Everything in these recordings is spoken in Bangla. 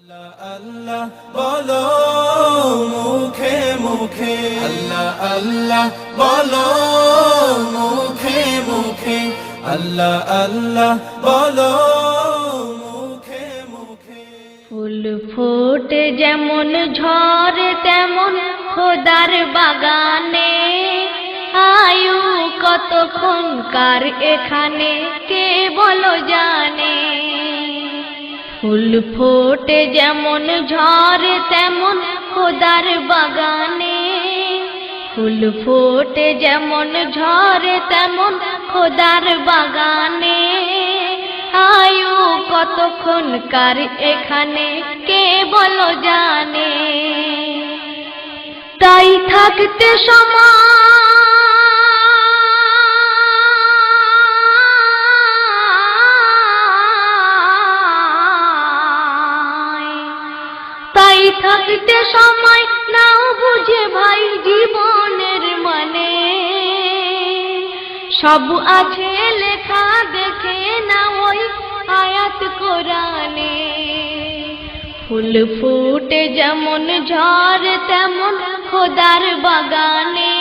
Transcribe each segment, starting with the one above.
আল্লাহ বলো মুখে মুখে, আল্লাহ আল্লাহ বলো মুখে মুখে, আল্লাহ আল্লাহ বলো মুখে মুখে। ফুল ফোটে যেমন ঝরে তেমন খোদার বাগানে, আয়ু কতক্ষণ কার এখানে কে বলো জানে। ফুল ফোটে যেমন ঝরে তেমন খোদার বাগানে, ফুল ফোটে যেমন ঝরে তেমন খোদার বাগানে, আয়ু কতক্ষণ কার এখানে কে বলো জানে। তাই থাকতে তাই থাকতে সময় নাও বুঝে ভাই জীবনের মানে, সব আছে লেখা দেখে না ওই আয়াত কোরআনে। ফুল ফুটে যেমন ঝরে তেমন খোদার বাগানে,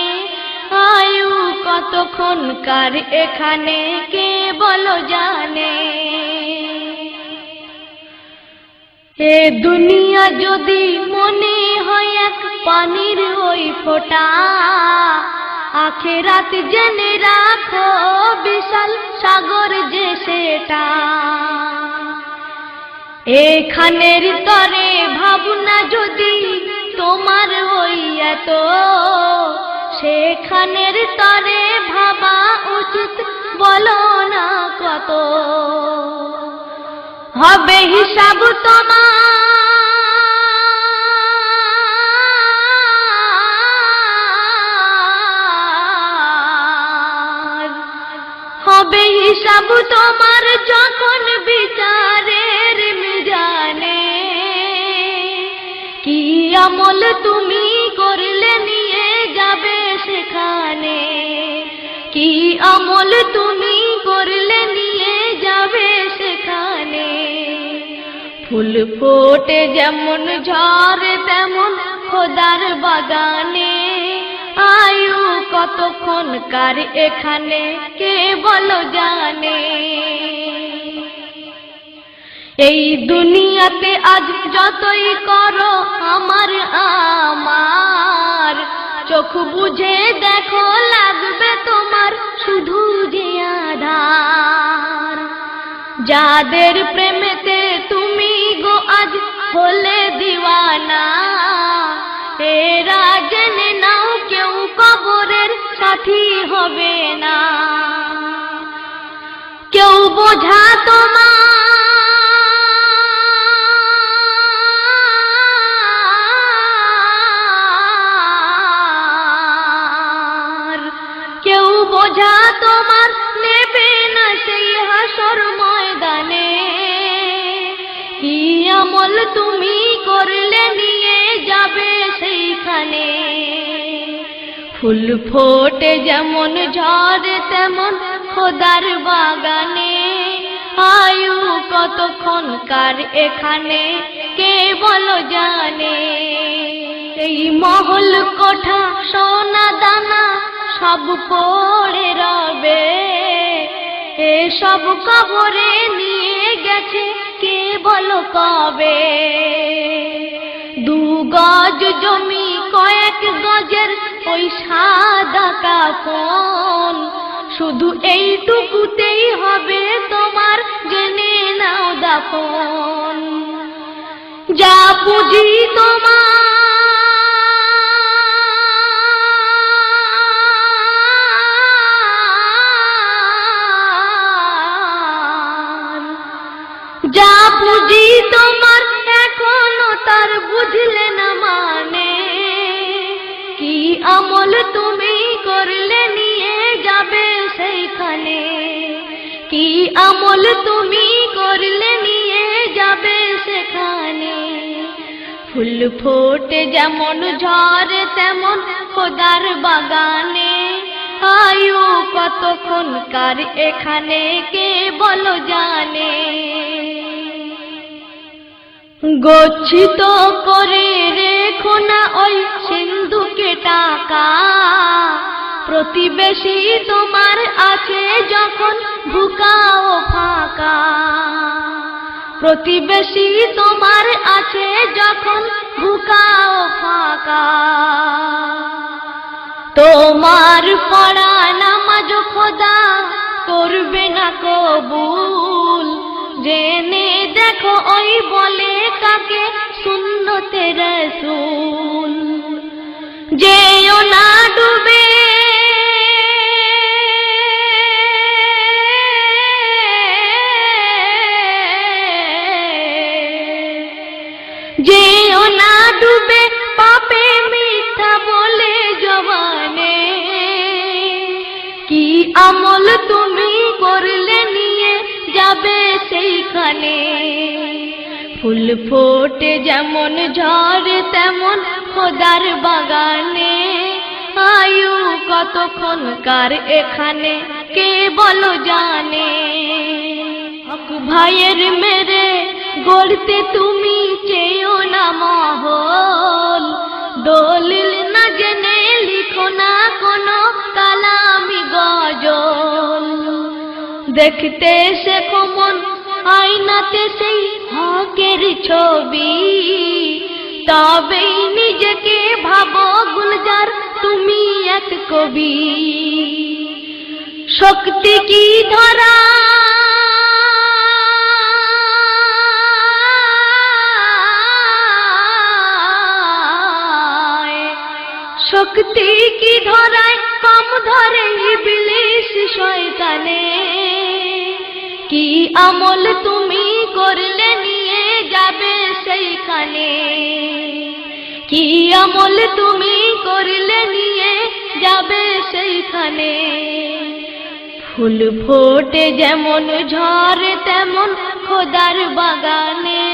আয়ু কতক্ষণ কার এখানে কে বলো জানে। এ দুনিয়া যদি মনে হয় এক পানির ওই ফোঁটা, আখেরাত জেনে রাখো বিশাল সাগর যে সেটা। এখানের তরে ভাবনা যদি তোমার ওই এত, সেখানের তরে ভাবা উচিত বলো না কত। হবে হিসাব তোমার, হবে হিসাব তোমার যখন বিচারের মিজানে। কি আমল তুমি করলে নিয়ে যাবে সেখানে, কি আমল তুমি করলে নিয়ে যাবে সেখানে। ফুল ফোটে যেমন ঝরে তেমন খোদার বাগানে, আয়ু কতক্ষণ কার এখানে কে বলো জানে। এই দুনিয়াতে আজ যতই করো আমার আমার, চোখ বুঝে দেখো লাগবে তোমার শুধু যে আধার। যাদের প্রেমেতে তুমি গো আজ হলে দিওয়ানা, এরা জেনে নাও কেউ কবরের সাথী হবে না। কেউ বোঝা তোমার, কেউ বোঝা তোমার নেবে না সেই হাসর ময়দানে। কি আমল তুমি করলে নিয়ে যাবে সেইখানে। ফুল ফোটে যেমন ঝরে তেমন খোদার বাগানে, আয়ু কতক্ষণ কার এখানে কে বলো জানে। এই মহল কোঠা সোনা দানা সব পড়ে রবে, এসব কবরে নিয়ে গেছে কে বলো কবে। দু গজ জমি কয়েক গজের ওই সাদা কাফন, শুধু এইটুকুতেই হবে তোমার জেনে নাও দাফন। যা পুঁজি তোমার, যা পুঁজি তোমার এখনো তার বুঝলে না মানে। কি আমল তুমি করলে নিয়ে যাবে সেইখানে, কি আমল তুমি করলে নিয়ে যাবে সেখানে। ফুল ফোটে যেমন ঝরে তেমন খোদার বাগানে, আয়ু কতক্ষণ কার এখানে কে বলো জানে। গচ্ছিত করে রেখো না ওই সিন্ধুকে টাকা, প্রতিবেশী তোমার আছে যখন বুকা ও ফাঁকা। প্রতিবেশী তোমার আছে যখন বুকা ও ফাঁকা। তোমার পড়া নামাজ খোদা করবে না কবুল, জেনে দেখো ওই বলে কাকে সুন্নতে রাসূল। যেও না ডুবে যেও না ডুবে পাপে মিথ্যা বলে জবানে। কি আমল তুমি করলে নিয়ে যাবে সেইখানে। ফুল ফোটে যেমন ঝরে তেমন খোদার বাগানে। আয়ু কতক্ষণকার এখানে কে বলো জানে। হক ভাইয়ের মেরে গড়তে তুমি চেয়েও না মহল, দলিল না জেনে লিখো না কোনো কালামি গজল। দেখতে শেখো মন আয়নাতে সেই হকের ছবি, তবেই নিজেকে ভাবো গুলজার তুমি এক কবি। শক্তি কি ধরা শক্তি কি ধরায় কম ধরে ইবলিস শয়তানে। কি আমল তুমি করলে নিয়ে যাবে সেইখানে। কি আমল তুমি করলে নিয়ে যাবে সেইখানে। ফুল ফোটে যেমন ঝরে তেমন খোদার বাগানে।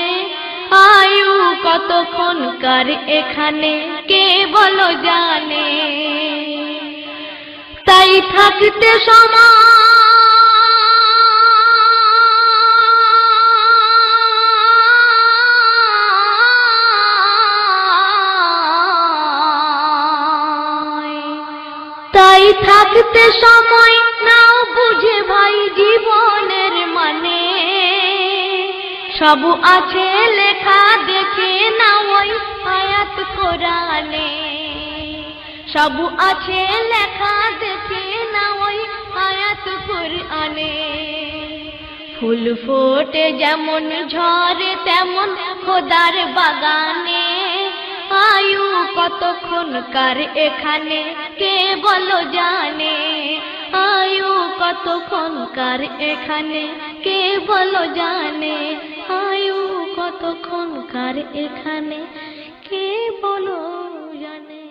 আয়ু কতক্ষণকার এখানে কে বলো জানে। তাই থাকতে তাই থাকতে সময় নাও বুঝে ভাই জীবনের মানে। সব আছে লেখা দেখে না ওই আয়াত কোরআনে। সব আছে লেখা দেখে না ওই আয়াত কোরআনে। ফুল ফোটে যেমন ঝরে তেমন খোদার বাগানে। আয়ু কতক্ষণকার এখানে কে বলো জানে। আয়ু কতক্ষণকার এখানে কে বলো জানে। আয়ু কতক্ষণকার এখানে কে বলো জানে।